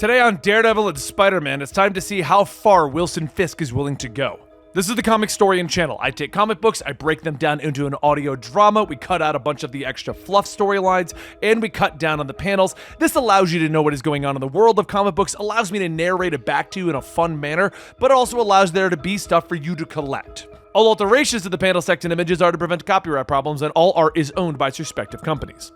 Today on Daredevil and Spider-Man, it's time to see how far Wilson Fisk is willing to go. This is the Comicstorian channel. I take comic books, I break them down into an audio drama, we cut out a bunch of the extra fluff storylines, and we cut down on the panels. This allows you to know what is going on in the world of comic books, allows me to narrate it back to you in a fun manner, but also allows there to be stuff for you to collect. All alterations to the panel text and images are to prevent copyright problems, and all art is owned by its respective companies.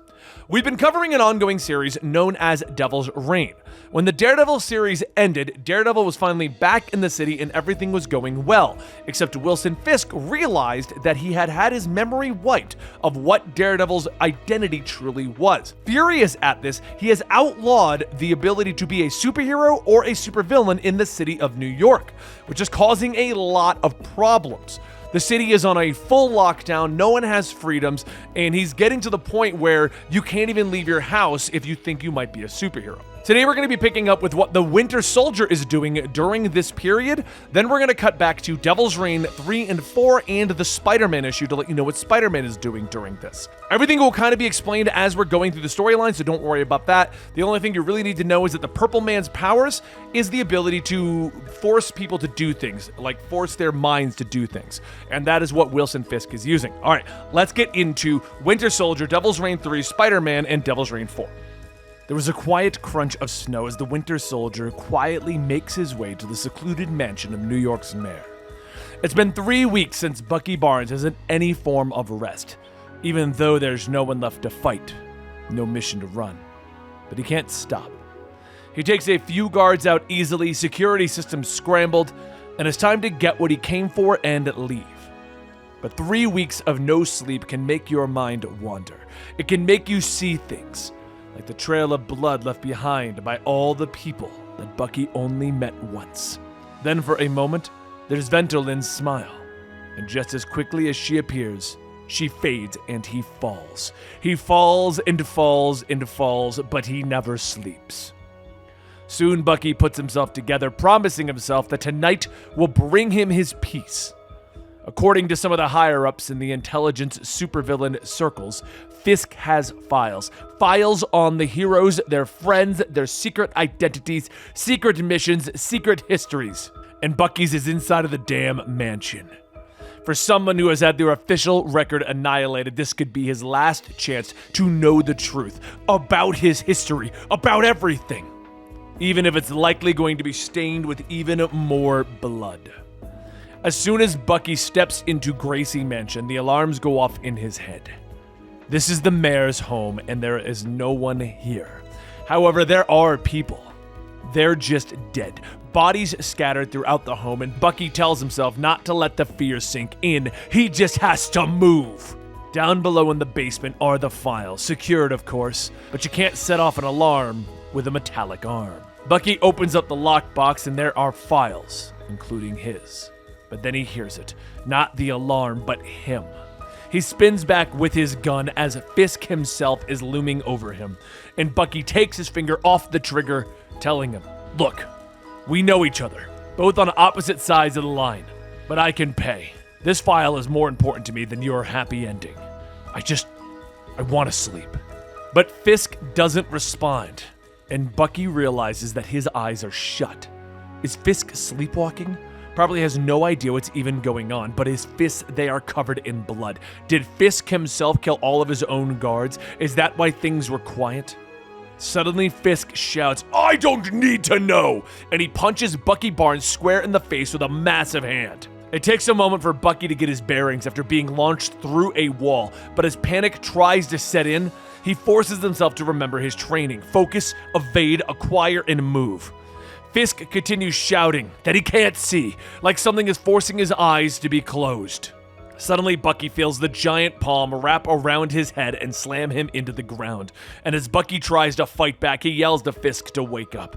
We've been covering an ongoing series known as Devil's Reign. When the Daredevil series ended, Daredevil was finally back in the city and everything was going well, except Wilson Fisk realized that he had had his memory wiped of what Daredevil's identity truly was. Furious at this, he has outlawed the ability to be a superhero or a supervillain in the city of New York, which is causing a lot of problems. The city is on a full lockdown, no one has freedoms, and he's getting to the point where you can't even leave your house if you think you might be a superhero. Today we're going to be picking up with what the Winter Soldier is doing during this period, then we're going to cut back to Devil's Reign 3 and 4 and the Spider-Man issue to let you know what Spider-Man is doing during this. Everything will kind of be explained as we're going through the storyline, so don't worry about that. The only thing you really need to know is that the Purple Man's powers is the ability to force people to do things, like force their minds to do things. And that is what Wilson Fisk is using. All right, let's get into Winter Soldier, Devil's Reign 3, Spider-Man, and Devil's Reign 4. There was a quiet crunch of snow as the Winter Soldier quietly makes his way to the secluded mansion of New York's mayor. It's been 3 weeks since Bucky Barnes has had any form of rest, even though there's no one left to fight, no mission to run. But he can't stop. He takes a few guards out easily, security systems scrambled, and it's time to get what he came for and leave. But 3 weeks of no sleep can make your mind wander. It can make you see things, like the trail of blood left behind by all the people that Bucky only met once. Then for a moment, there's Ventolin's smile, and just as quickly as she appears, she fades and he falls. He falls and falls and falls, but he never sleeps. Soon Bucky puts himself together, promising himself that tonight will bring him his peace. According to some of the higher-ups in the intelligence supervillain circles, Fisk has files. Files on the heroes, their friends, their secret identities, secret missions, secret histories. And Bucky's is inside of the damn mansion. For someone who has had their official record annihilated, this could be his last chance to know the truth about his history, about everything. Even if it's likely going to be stained with even more blood. As soon as Bucky steps into Gracie Mansion, the alarms go off in his head. This is the mayor's home, and there is no one here. However, there are people. They're just dead. Bodies scattered throughout the home, and Bucky tells himself not to let the fear sink in. He just has to move. Down below in the basement are the files, secured of course, but you can't set off an alarm with a metallic arm. Bucky opens up the lockbox, and there are files, including his. But then he hears it. Not the alarm, but him. He spins back with his gun as Fisk himself is looming over him. And Bucky takes his finger off the trigger, telling him, "Look, we know each other, both on opposite sides of the line, but I can pay. This file is more important to me than your happy ending. I want to sleep." But Fisk doesn't respond, and Bucky realizes that his eyes are shut. Is Fisk sleepwalking? Probably has no idea what's even going on, but his fists, they are covered in blood. Did Fisk himself kill all of his own guards? Is that why things were quiet? Suddenly, Fisk shouts, "I don't need to know!" And he punches Bucky Barnes square in the face with a massive hand. It takes a moment for Bucky to get his bearings after being launched through a wall, but as panic tries to set in, he forces himself to remember his training. Focus, evade, acquire, and move. Fisk continues shouting that he can't see, like something is forcing his eyes to be closed. Suddenly, Bucky feels the giant palm wrap around his head and slam him into the ground. And as Bucky tries to fight back, he yells to Fisk to wake up.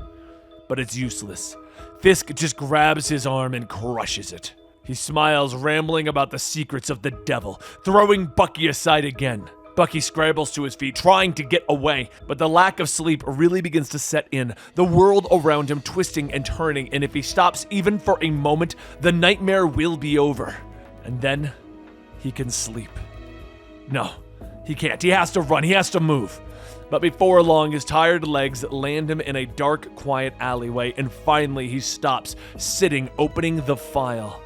But it's useless. Fisk just grabs his arm and crushes it. He smiles, rambling about the secrets of the devil, throwing Bucky aside again. Bucky scrambles to his feet, trying to get away, but the lack of sleep really begins to set in, the world around him twisting and turning, and if he stops even for a moment, the nightmare will be over. And then, he can sleep. No, he can't. He has to run. He has to move. But before long, his tired legs land him in a dark, quiet alleyway, and finally he stops, sitting, opening the file.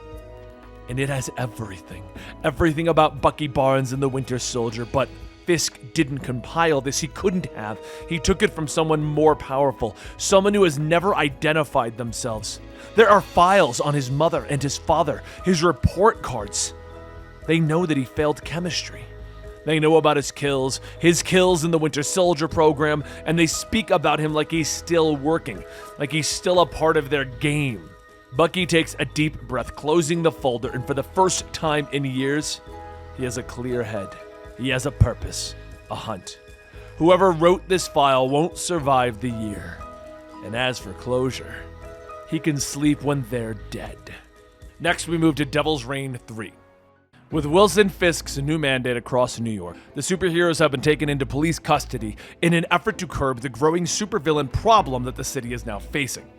And it has everything. Everything about Bucky Barnes and the Winter Soldier, but Fisk didn't compile this. He couldn't have. He took it from someone more powerful, someone who has never identified themselves. There are files on his mother and his father, his report cards. They know that he failed chemistry. They know about his kills in the Winter Soldier program, and they speak about him like he's still working, like he's still a part of their game. Bucky takes a deep breath, closing the folder, and for the first time in years, he has a clear head. He has a purpose, a hunt. Whoever wrote this file won't survive the year. And as for closure, he can sleep when they're dead. Next, we move to Devil's Reign 3. With Wilson Fisk's new mandate across New York, the superheroes have been taken into police custody in an effort to curb the growing supervillain problem that the city is now facing.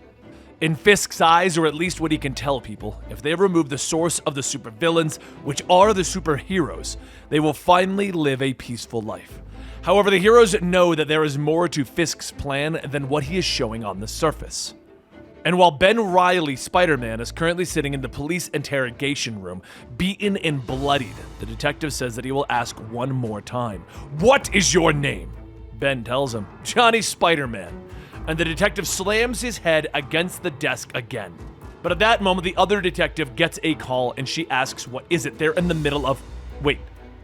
In Fisk's eyes, or at least what he can tell people, if they remove the source of the supervillains, which are the superheroes, they will finally live a peaceful life. However, the heroes know that there is more to Fisk's plan than what he is showing on the surface. And while Ben Reilly, Spider-Man, is currently sitting in the police interrogation room, beaten and bloodied, the detective says that he will ask one more time. "What is your name?" Ben tells him, "Johnny Spider-Man." And the detective slams his head against the desk again. But at that moment, the other detective gets a call and she asks, "What is it?" They're in the middle of, wait,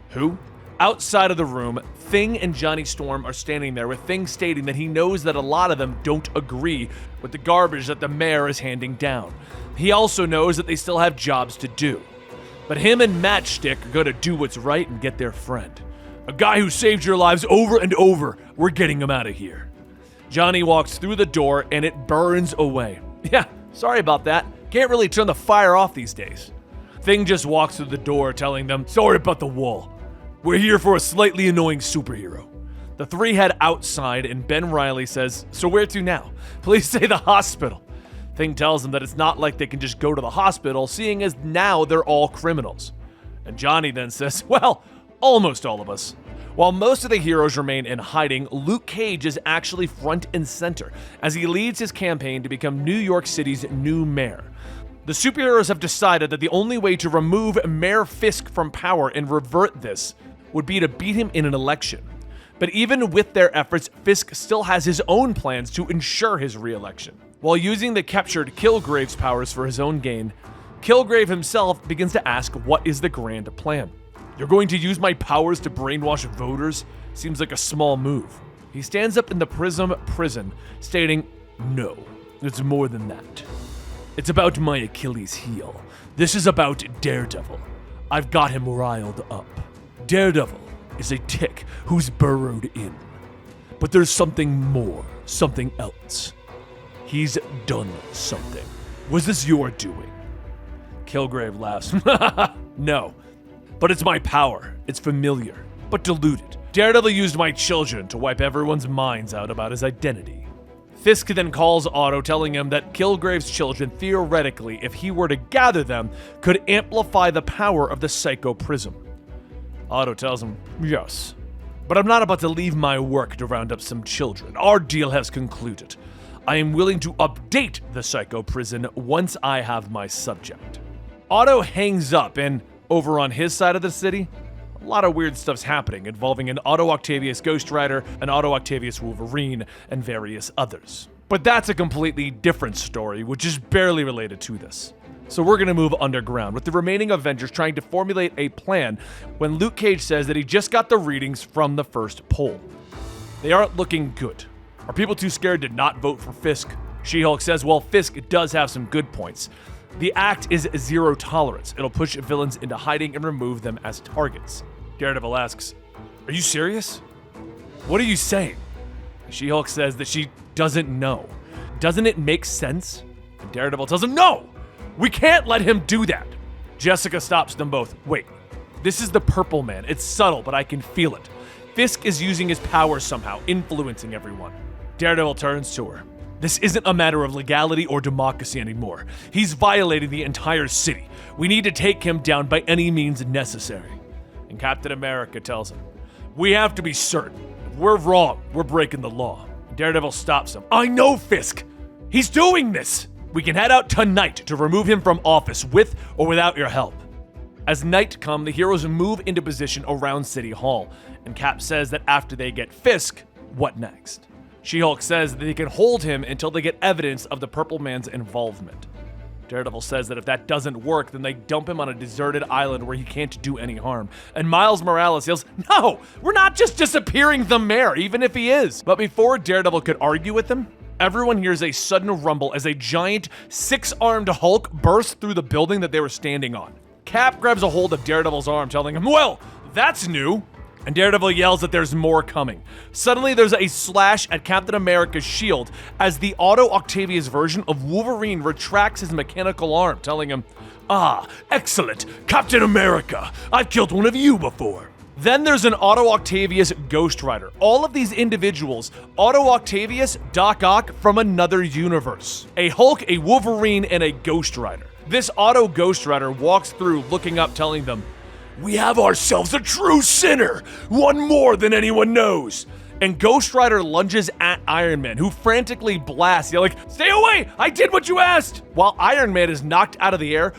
who? Outside of the room, Thing and Johnny Storm are standing there, with Thing stating that he knows that a lot of them don't agree with the garbage that the mayor is handing down. He also knows that they still have jobs to do. But him and Matchstick are gonna do what's right and get their friend. A guy who saved your lives over and over, we're getting him out of here. Johnny walks through the door and it burns away. Yeah, sorry about that. Can't really turn the fire off these days. Thing just walks through the door telling them, "Sorry about the wall. We're here for a slightly annoying superhero." The three head outside and Ben Reilly says, "So where to now?" "Please say the hospital." Thing tells them that it's not like they can just go to the hospital, seeing as now they're all criminals. And Johnny then says, "Well, almost all of us." While most of the heroes remain in hiding, Luke Cage is actually front and center as he leads his campaign to become New York City's new mayor. The superheroes have decided that the only way to remove Mayor Fisk from power and revert this would be to beat him in an election. But even with their efforts, Fisk still has his own plans to ensure his re-election. While using the captured Kilgrave's powers for his own gain, Kilgrave himself begins to ask, what is the grand plan? "You're going to use my powers to brainwash voters? Seems like a small move." He stands up in the Prism prison, stating, "No, it's more than that. It's about my Achilles heel. This is about Daredevil. I've got him riled up. Daredevil is a tick who's burrowed in. But there's something more, something else. He's done something. Was this your doing?" Kilgrave laughs. "No. But it's my power. It's familiar, but diluted. Daredevil used my children to wipe everyone's minds out about his identity." Fisk then calls Otto, telling him that Kilgrave's children, theoretically, if he were to gather them, could amplify the power of the Psycho Prism. Otto tells him, "Yes, but I'm not about to leave my work to round up some children. Our deal has concluded. I am willing to update the Psycho Prison once I have my subject." Otto hangs up, and over on his side of the city, a lot of weird stuff's happening involving an Otto Octavius Ghost Rider, an Otto Octavius Wolverine, and various others. But that's a completely different story, which is barely related to this. So we're gonna move underground, with the remaining Avengers trying to formulate a plan when Luke Cage says that he just got the readings from the first poll. They aren't looking good. Are people too scared to not vote for Fisk? She-Hulk says, well, Fisk does have some good points. The act is zero tolerance. It'll push villains into hiding and remove them as targets. Daredevil asks, "Are you serious? What are you saying?" She-Hulk says that she doesn't know. Doesn't it make sense? And Daredevil tells him, "No! We can't let him do that!" Jessica stops them both. "Wait, this is the Purple Man. It's subtle, but I can feel it. Fisk is using his power somehow, influencing everyone." Daredevil turns to her. "This isn't a matter of legality or democracy anymore. He's violating the entire city. We need to take him down by any means necessary." And Captain America tells him, "We have to be certain. We're wrong. We're breaking the law. Daredevil stops him. I know, Fisk. He's doing this. We can head out tonight to remove him from office with or without your help. As night comes, the heroes move into position around City Hall, and Cap says that after they get Fisk, what next? She-Hulk says that they can hold him until they get evidence of the Purple Man's involvement. Daredevil says that if that doesn't work, then they dump him on a deserted island where he can't do any harm. And Miles Morales yells, no, we're not just disappearing the mayor, even if he is. But before Daredevil could argue with him, everyone hears a sudden rumble as a giant, six-armed Hulk bursts through the building that they were standing on. Cap grabs a hold of Daredevil's arm, telling him, well, that's new. And Daredevil yells that there's more coming. Suddenly, there's a slash at Captain America's shield as the Otto Octavius version of Wolverine retracts his mechanical arm, telling him, ah, excellent, Captain America, I've killed one of you before. Then there's an Otto Octavius Ghost Rider. All of these individuals, Otto Octavius, Doc Ock from another universe. A Hulk, a Wolverine, and a Ghost Rider. This Otto Ghost Rider walks through looking up, telling them, we have ourselves a true sinner, one more than anyone knows. And Ghost Rider lunges at Iron Man, who frantically blasts, yelling, stay away, I did what you asked. While Iron Man is knocked out of the air,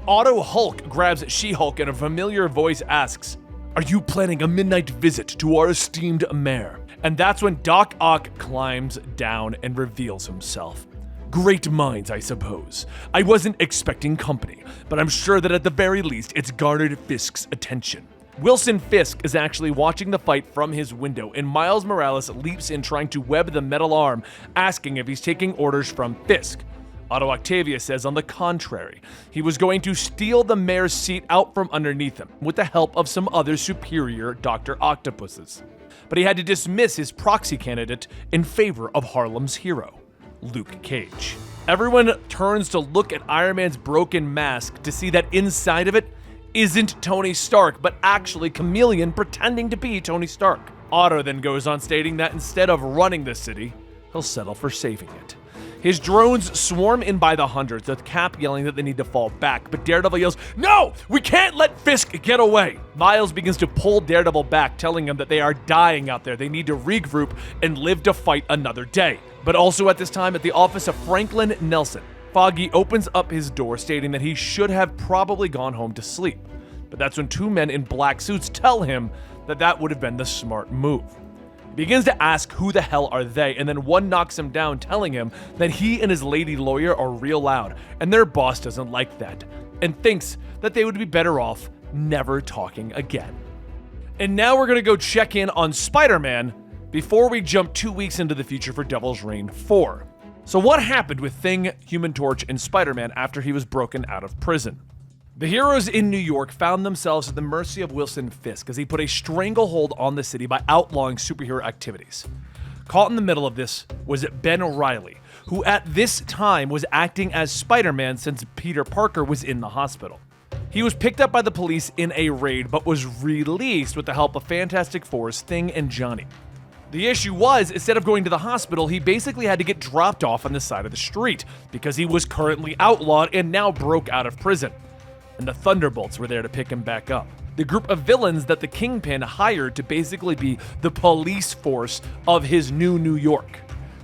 Otto Hulk grabs She-Hulk and a familiar voice asks, are you planning a midnight visit to our esteemed mayor? And that's when Doc Ock climbs down and reveals himself. Great minds, I suppose. I wasn't expecting company, but I'm sure that at the very least, it's garnered Fisk's attention. Wilson Fisk is actually watching the fight from his window, and Miles Morales leaps in trying to web the metal arm, asking if he's taking orders from Fisk. Otto Octavius says on the contrary, he was going to steal the mayor's seat out from underneath him, with the help of some other superior Dr. Octopuses. But he had to dismiss his proxy candidate in favor of Harlem's hero, Luke Cage. Everyone turns to look at Iron Man's broken mask to see that inside of it isn't Tony Stark, but actually Chameleon pretending to be Tony Stark. Otto then goes on stating that instead of running the city, he'll settle for saving it. His drones swarm in by the hundreds, with Cap yelling that they need to fall back, but Daredevil yells, no, we can't let Fisk get away. Miles begins to pull Daredevil back, telling him that they are dying out there. They need to regroup and live to fight another day. But also at this time, at the office of Franklin Nelson, Foggy opens up his door, stating that he should have probably gone home to sleep. But that's when two men in black suits tell him that that would have been the smart move. He begins to ask who the hell are they, and then one knocks him down, telling him that he and his lady lawyer are real loud, and their boss doesn't like that, and thinks that they would be better off never talking again. And now we're gonna go check in on Spider-Man before we jump 2 weeks into the future for Devil's Reign 4. So what happened with Thing, Human Torch, and Spider-Man after he was broken out of prison? The heroes in New York found themselves at the mercy of Wilson Fisk as he put a stranglehold on the city by outlawing superhero activities. Caught in the middle of this was Ben Reilly, who at this time was acting as Spider-Man since Peter Parker was in the hospital. He was picked up by the police in a raid, but was released with the help of Fantastic Four's Thing and Johnny. The issue was, instead of going to the hospital, he basically had to get dropped off on the side of the street because he was currently outlawed and now broke out of prison. And the Thunderbolts were there to pick him back up. The group of villains that the Kingpin hired to basically be the police force of his new New York.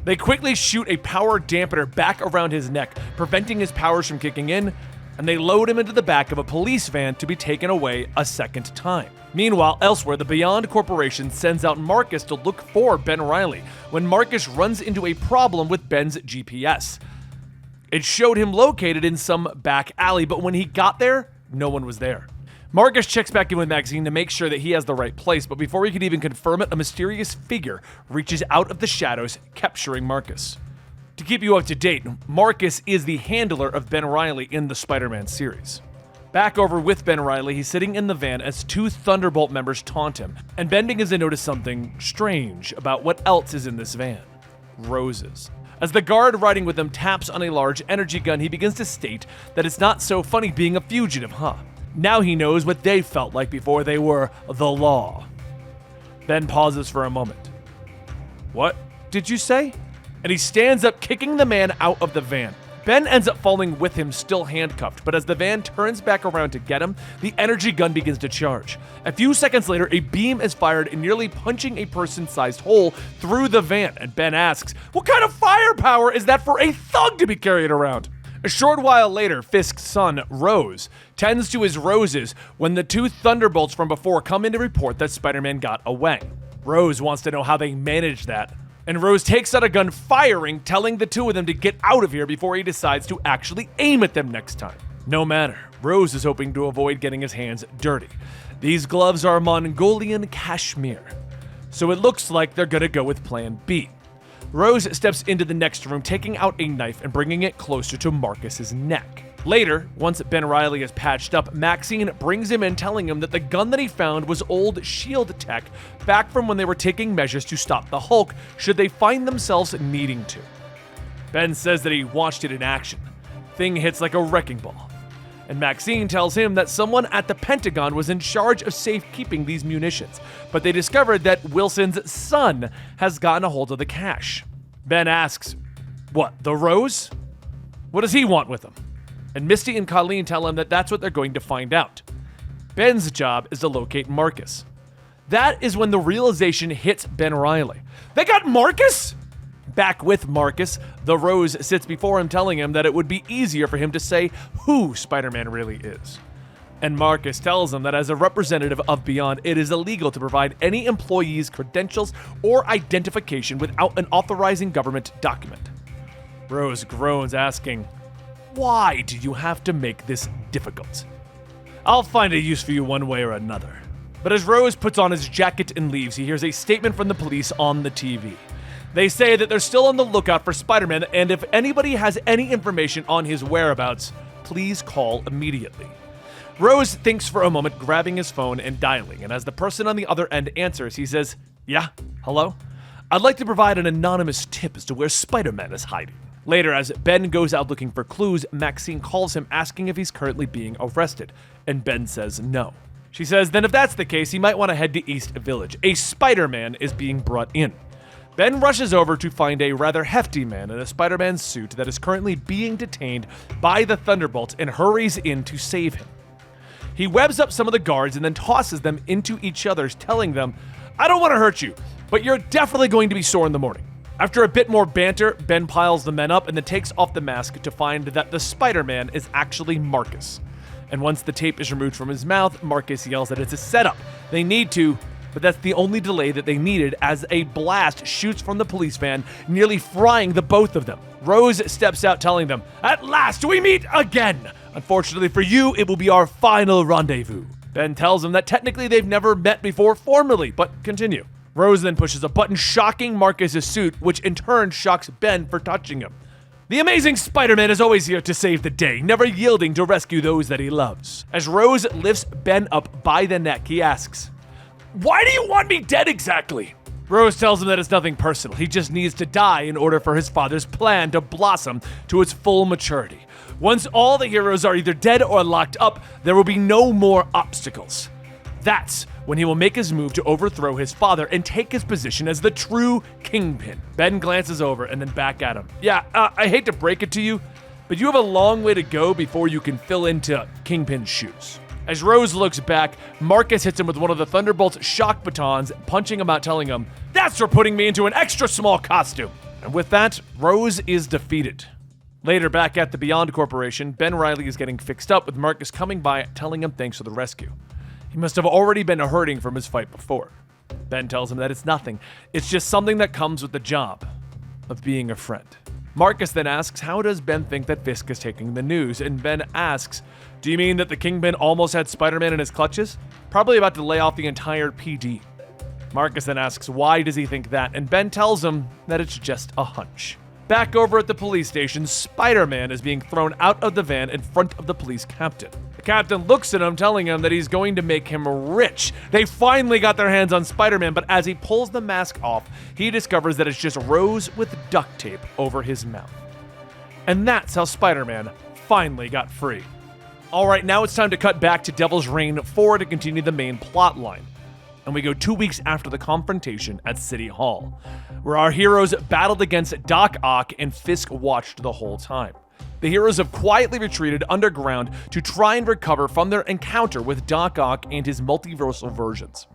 They quickly shoot a power dampener back around his neck, preventing his powers from kicking in, and they load him into the back of a police van to be taken away a second time. Meanwhile, elsewhere, the Beyond Corporation sends out Marcus to look for Ben Reilly when Marcus runs into a problem with Ben's GPS. It showed him located in some back alley, but when he got there, no one was there. Marcus checks back in with Maxine to make sure that he has the right place, but before he could even confirm it, a mysterious figure reaches out of the shadows, capturing Marcus. To keep you up to date, Marcus is the handler of Ben Reilly in the Spider-Man series. Back over with Ben Reilly, he's sitting in the van as two Thunderbolt members taunt him, and Ben begins to notice something strange about what else is in this van. Roses. As the guard riding with him taps on a large energy gun, he begins to state that it's not so funny being a fugitive, huh? Now he knows what they felt like before they were the law. Ben pauses for a moment. What did you say? And he stands up, kicking the man out of the van. Ben ends up falling with him, still handcuffed, but as the van turns back around to get him, the energy gun begins to charge. A few seconds later, a beam is fired, nearly punching a person-sized hole through the van, and Ben asks, "What kind of firepower is that for a thug to be carried around?" A short while later, Fisk's son, Rose, tends to his roses when the two Thunderbolts from before come in to report that Spider-Man got away. Rose wants to know how they managed that, and Rose takes out a gun firing, telling the two of them to get out of here before he decides to actually aim at them next time. No matter, Rose is hoping to avoid getting his hands dirty. These gloves are Mongolian cashmere, so it looks like they're gonna go with plan B. Rose steps into the next room, taking out a knife and bringing it closer to Marcus's neck. Later, once Ben Reilly is patched up, Maxine brings him in, telling him that the gun that he found was old SHIELD tech back from when they were taking measures to stop the Hulk should they find themselves needing to. Ben says that he watched it in action. Thing hits like a wrecking ball. And Maxine tells him that someone at the Pentagon was in charge of safekeeping these munitions, but they discovered that Wilson's son has gotten a hold of the cache. Ben asks, "What, the Rose? What does he want with them?" And Misty and Colleen tell him that that's what they're going to find out. Ben's job is to locate Marcus. That is when the realization hits Ben Reilly. They got Marcus? Back with Marcus, the Rose sits before him, telling him that it would be easier for him to say who Spider-Man really is. And Marcus tells him that as a representative of Beyond, it is illegal to provide any employee's credentials or identification without an authorizing government document. Rose groans, asking, "Why do you have to make this difficult? I'll find a use for you one way or another." But as Rose puts on his jacket and leaves, he hears a statement from the police on the TV. They say that they're still on the lookout for Spider-Man, and if anybody has any information on his whereabouts, please call immediately. Rose thinks for a moment, grabbing his phone and dialing, and as the person on the other end answers, he says, "Yeah, hello? I'd like to provide an anonymous tip as to where Spider-Man is hiding." Later, as Ben goes out looking for clues, Maxine calls him, asking if he's currently being arrested, and Ben says no. She says then if that's the case, he might want to head to East Village. A Spider-Man is being brought in. Ben rushes over to find a rather hefty man in a Spider-Man suit that is currently being detained by the Thunderbolts and hurries in to save him. He webs up some of the guards and then tosses them into each other's, telling them, "I don't want to hurt you, but you're definitely going to be sore in the morning." After a bit more banter, Ben piles the men up and then takes off the mask to find that the Spider-Man is actually Marcus. And once the tape is removed from his mouth, Marcus yells that it's a setup. They need to, but that's the only delay that they needed as a blast shoots from the police van, nearly frying the both of them. Rose steps out, telling them, "At last we meet again! Unfortunately for you, it will be our final rendezvous." Ben tells him that technically they've never met before formally, but continue. Rose then pushes a button, shocking Marcus's suit, which in turn shocks Ben for touching him. The amazing Spider-Man is always here to save the day, never yielding to rescue those that he loves. As Rose lifts Ben up by the neck, he asks, "Why do you want me dead exactly?" Rose tells him that it's nothing personal. He just needs to die in order for his father's plan to blossom to its full maturity. Once all the heroes are either dead or locked up, there will be no more obstacles. That's when he will make his move to overthrow his father and take his position as the true Kingpin. Ben glances over and then back at him. "Yeah, I hate to break it to you, but you have a long way to go before you can fill into Kingpin's shoes." As Rose looks back, Marcus hits him with one of the Thunderbolt's shock batons, punching him out, telling him, "That's for putting me into an extra small costume." And with that, Rose is defeated. Later, back at the Beyond Corporation, Ben Reilly is getting fixed up with Marcus coming by, telling him thanks for the rescue. He must have already been hurting from his fight before. Ben tells him that it's nothing. It's just something that comes with the job of being a friend. Marcus then asks, how does Ben think that Fisk is taking the news? And Ben asks, do you mean that the Kingpin almost had Spider-Man in his clutches? Probably about to lay off the entire PD. Marcus then asks, why does he think that? And Ben tells him that it's just a hunch. Back over at the police station, Spider-Man is being thrown out of the van in front of the police captain. The captain looks at him, telling him that he's going to make him rich. They finally got their hands on Spider-Man, but as he pulls the mask off, he discovers that it's just Rose with duct tape over his mouth. And that's how Spider-Man finally got free. Alright, now it's time to cut back to Devil's Reign 4 to continue the main plot line. And we go 2 weeks after the confrontation at City Hall, where our heroes battled against Doc Ock and Fisk watched the whole time. The heroes have quietly retreated underground to try and recover from their encounter with Doc Ock and his multiversal versions.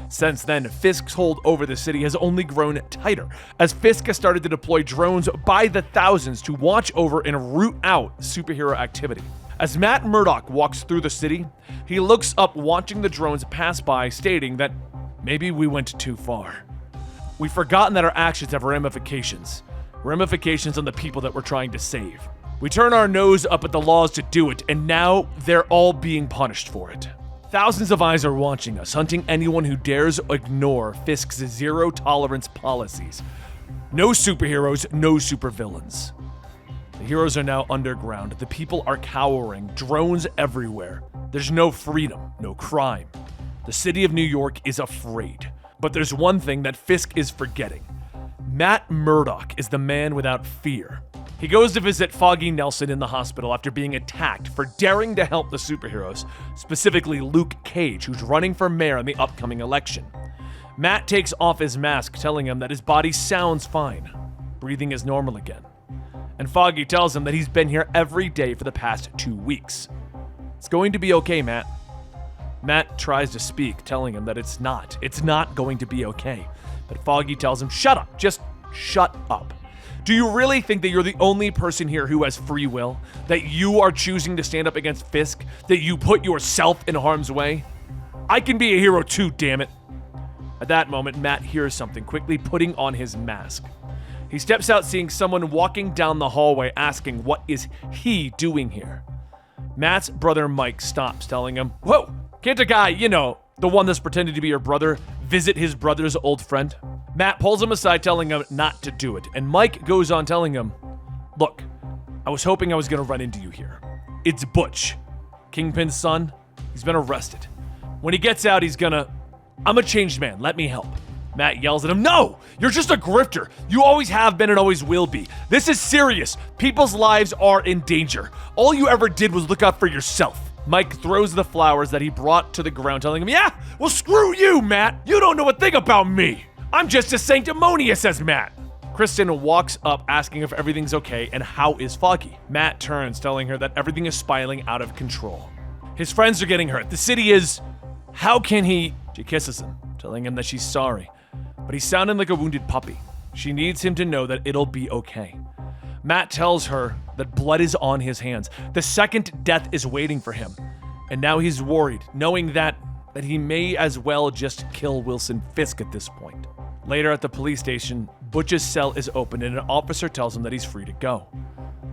Since then, Fisk's hold over the city has only grown tighter, as Fisk has started to deploy drones by the thousands to watch over and root out superhero activity. As Matt Murdock walks through the city, he looks up watching the drones pass by, stating that maybe we went too far. We've forgotten that our actions have ramifications on the people that we're trying to save. We turn our nose up at the laws to do it, and now they're all being punished for it. Thousands of eyes are watching us, hunting anyone who dares ignore Fisk's zero-tolerance policies. No superheroes, no supervillains. The heroes are now underground. The people are cowering. Drones everywhere. There's no freedom, no crime. The city of New York is afraid. But there's one thing that Fisk is forgetting. Matt Murdock is the man without fear. He goes to visit Foggy Nelson in the hospital after being attacked for daring to help the superheroes, specifically Luke Cage, who's running for mayor in the upcoming election. Matt takes off his mask, telling him that his body sounds fine. Breathing is normal again. And Foggy tells him that he's been here every day for the past 2 weeks. It's going to be okay, Matt. Matt tries to speak, telling him that it's not going to be okay. But Foggy tells him, shut up, just shut up. Do you really think that you're the only person here who has free will? That you are choosing to stand up against Fisk? That you put yourself in harm's way? I can be a hero too, damn it. At that moment, Matt hears something, quickly putting on his mask. He steps out, seeing someone walking down the hallway, asking what is he doing here. Matt's brother Mike stops, telling him, whoa, can't a guy, the one that's pretending to be your brother, visit his brother's old friend? Matt pulls him aside, telling him not to do it, and Mike goes on telling him, look, I was hoping I was gonna run into you here. It's Butch, Kingpin's son. He's been arrested. When he gets out, I'm a changed man, let me help. Matt yells at him, no, you're just a grifter. You always have been and always will be. This is serious. People's lives are in danger. All you ever did was look out for yourself. Mike throws the flowers that he brought to the ground, telling him, yeah, well, screw you, Matt. You don't know a thing about me. I'm just as sanctimonious as Matt. Kristen walks up, asking if everything's okay and how is Foggy. Matt turns, telling her that everything is spiraling out of control. His friends are getting hurt. The city is... How can he... She kisses him, telling him that she's sorry. But he's sounding like a wounded puppy. She needs him to know that it'll be okay. Matt tells her that blood is on his hands. The second death is waiting for him. And now he's worried, knowing that he may as well just kill Wilson Fisk at this point. Later at the police station, Butch's cell is open and an officer tells him that he's free to go.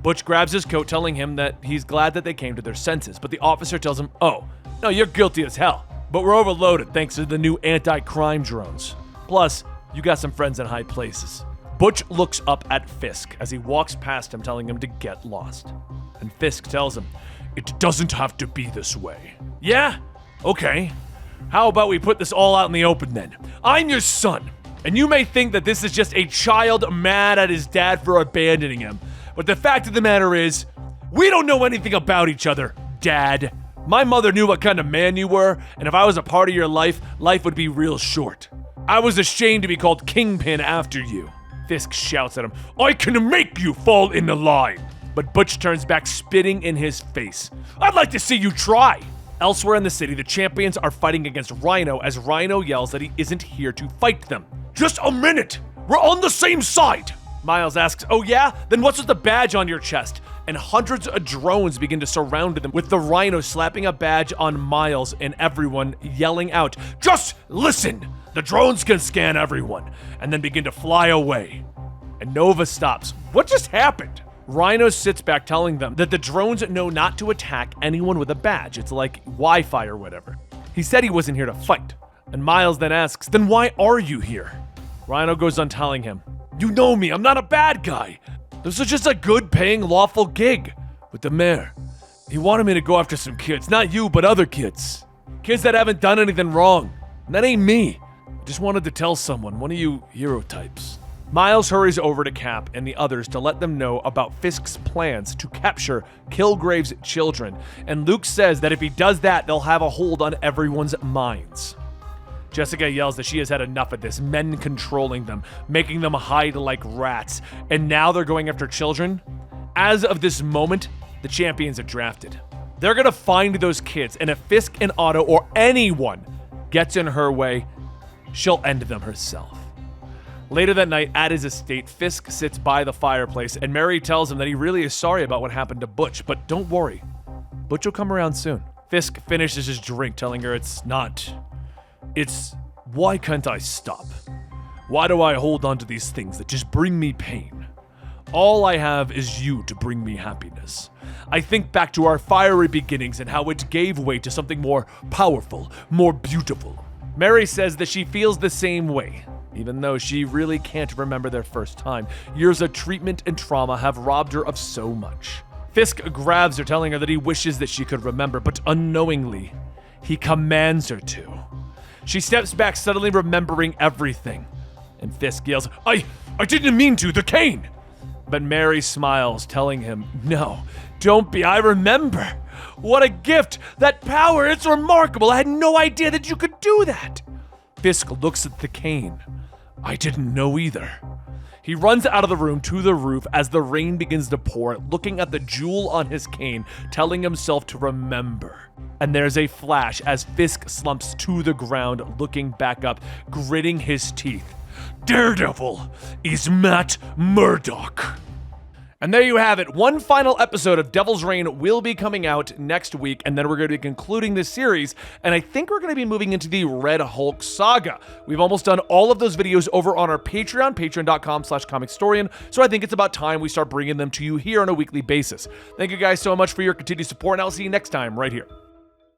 Butch grabs his coat, telling him that he's glad that they came to their senses, but the officer tells him, oh, no, you're guilty as hell, but we're overloaded thanks to the new anti-crime drones. Plus, you got some friends in high places. Butch looks up at Fisk as he walks past him, telling him to get lost. And Fisk tells him, it doesn't have to be this way. Yeah? Okay. How about we put this all out in the open then? I'm your son, and you may think that this is just a child mad at his dad for abandoning him. But the fact of the matter is, we don't know anything about each other, Dad. My mother knew what kind of man you were, and if I was a part of your life, life would be real short. I was ashamed to be called Kingpin after you. Fisk shouts at him, I can make you fall in the line. But Butch turns back, spitting in his face. I'd like to see you try. Elsewhere in the city, the champions are fighting against Rhino as Rhino yells that he isn't here to fight them. Just a minute! We're on the same side! Miles asks, oh yeah? Then what's with the badge on your chest? And hundreds of drones begin to surround them, with the Rhino slapping a badge on Miles and everyone yelling out, just listen! The drones can scan everyone, and then begin to fly away. And Nova stops. What just happened? Rhino sits back, telling them that the drones know not to attack anyone with a badge. It's like Wi-Fi or whatever. He said he wasn't here to fight. And Miles then asks, then why are you here? Rhino goes on telling him, you know me, I'm not a bad guy. This is just a good paying lawful gig with the mayor. He wanted me to go after some kids, not you, but other kids. Kids that haven't done anything wrong. And that ain't me. I just wanted to tell someone, one of you hero types. Miles hurries over to Cap and the others to let them know about Fisk's plans to capture Kilgrave's children, and Luke says that if he does that, they'll have a hold on everyone's minds. Jessica yells that she has had enough of this, men controlling them, making them hide like rats, and now they're going after children? As of this moment, the champions are drafted. They're gonna find those kids, and if Fisk and Otto or anyone gets in her way, she'll end them herself. Later that night, at his estate, Fisk sits by the fireplace, and Mary tells him that he really is sorry about what happened to Butch, but don't worry, Butch will come around soon. Fisk finishes his drink, telling her it's why can't I stop? Why do I hold on to these things that just bring me pain? All I have is you to bring me happiness. I think back to our fiery beginnings and how it gave way to something more powerful, more beautiful. Mary says that she feels the same way, even though she really can't remember their first time. Years of treatment and trauma have robbed her of so much. Fisk grabs her, telling her that he wishes that she could remember, but unknowingly, he commands her to. She steps back, suddenly remembering everything, and Fisk yells, I didn't mean to, the cane! But Mary smiles, telling him, no, don't be, I remember. What a gift, that power, it's remarkable, I had no idea that you could do that. Fisk looks at the cane. I didn't know either. He runs out of the room to the roof as the rain begins to pour, looking at the jewel on his cane, telling himself to remember. And there's a flash as Fisk slumps to the ground, looking back up, gritting his teeth. Daredevil is Matt Murdock. And there you have it. One final episode of Devil's Reign will be coming out next week, and then we're going to be concluding this series, and I think we're going to be moving into the Red Hulk saga. We've almost done all of those videos over on our Patreon, patreon.com/Comicstorian, so I think it's about time we start bringing them to you here on a weekly basis. Thank you guys so much for your continued support, and I'll see you next time right here.